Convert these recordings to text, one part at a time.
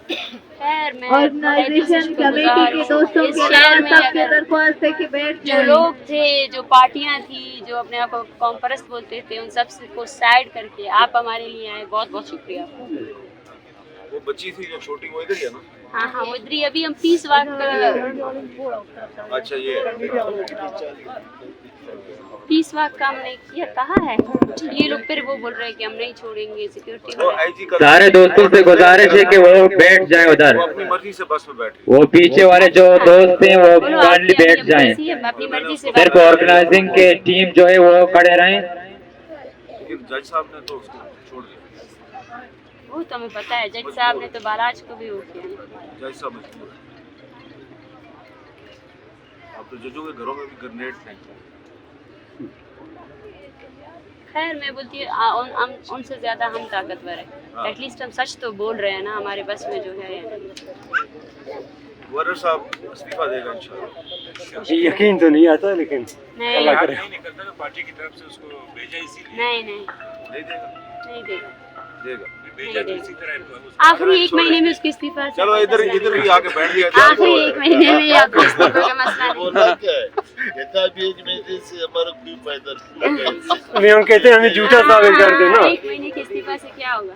Organisation committee के दोस्तों के सबसे दरख्वास्त है कि बैठ जो लोग थे, जो पार्टियां थी, जो अपने आप को कौमपरस्त बोलते थे, उन सब को साइड करके आप हमारे लिए आए, बहुत बहुत शुक्रिया आपका। वो बच्ची थी जो छोटी, वो इधर ही है ना? हाँ हाँ, वो इधर ही। अभी हम पीस वॉक अच्छा, ये पीस वॉक का हमने किया, कहा है। ये लोग फिर वो बोल रहे हैं कि हम नहीं छोड़ेंगे, सिक्योरिटी सारे दोस्तों से गुजारिश है कि वो बैठ जाएं उधर, वो अपनी मर्जी से बस में बैठे। वो पीछे वाले जो दोस्त हैं वो काइंडली बैठ जाएं, अपनी मर्जी से। सिर्फ ऑर्गेनाइजिंग के टीम जो है वो खड़े रहें। लेकिन जज साहब ने तो उसको छोड़ दिया। वो तो हमें पता है, जज साहब ने तो बाराज को भी वो किया। जज साहब ने अब तो जजों के घरों में भी ग्रेनेड फेंकते हैं। खैर मैं बोलती हूँ उनसे ज़्यादा हम ताकतवर हैं। एटलीस्ट हम सच तो बोल रहे हैं ना, हमारे बस में जो है। गवर्नर साहब इस्तीफा देगा इंशाल्लाह। यकीन तो नहीं आता, लेकिन नहीं निकलता तो पार्टी की तरफ से उसको भेजा इसीलिए। नहीं देगा। देगा। भेजा तो इसी तरह आखिरी 1 महीने में उसके इस्तीफा। चलो इधर ही आके बैठ गया। आखिरी 1 महीने में आपको इस्तीफा का मसला नहीं, हम कहते हैं हमें झूठा साबित कर देना। 1 महीने के इस्तीफा से क्या होगा?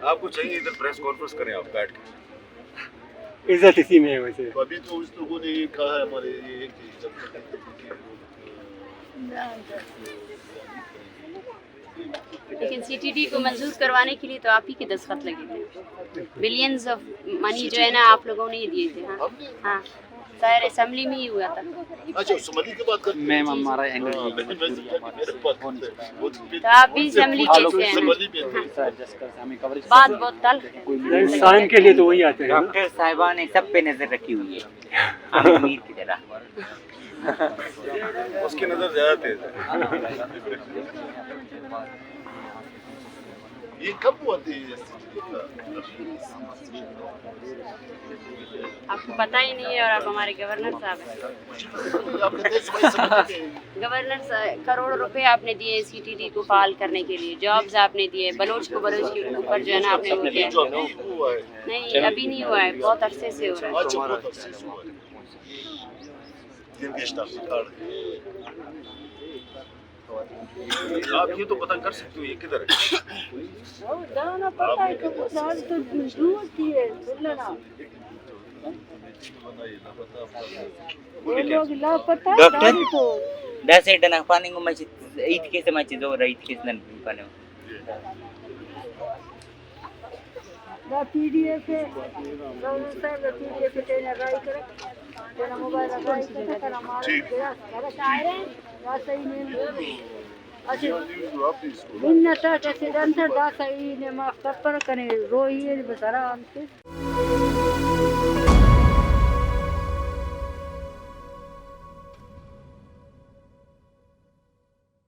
आपको चाहिए इधर प्रेस कॉन्फ्रेंस करें, आप बैठ के। इज्जत इसी में है वैसे। अभी तो उस लोगों ने ये कहा है हमारे ये लेकिन सीटीडी को मंजूर करवाने के लिए तो आप ही के दस्तखत लगे थे। बिलियंस ऑफ मनी जो है ना, आप लोगों ने ही दिए थे। हाँ, शायद असेंबली में ही हुआ था। अच्छा, असम्बली की बात करते हैं। मैम हमारा एंगल तो आप भी असेंबली के थे। बात बहुत तल्ख है। इंसान के लिए तो वही आते हैं। डॉक्टर साहिबा ने सब पे नजर रखी हुई है, हामिद मीर की तरह। उसकी नजर ज्यादा तेज है। ये कब हुआ थी? आपको पता ही नहीं है, और आप हमारे गवर्नर साहब हैं। गवर्नर साहब, करोड़ों रुपए आपने दिए सीटीडी को फाल करने के लिए, जॉब्स आपने दिए, बलोच को बलोच के ऊपर जो है ना आपने वो किया। नहीं, अभी नहीं हुआ है, बहुत अरसे से हो रहा है। आप ये तो पता कर सकते हो ये किधर है। डॉक्टर 10 डना पानी को मच ईद के से मच दो रही के नन पाने दा पीडीएफ है गवर्नर साहब दा पीडीएफ तेने राई करे तेरा मोबाइल राई करे तेरा मार तेरा शायर है दा सही में अच्छा बिन्ना ता से डंसर दा सही ने माफ कर करे रोई है बेचारा हमसे।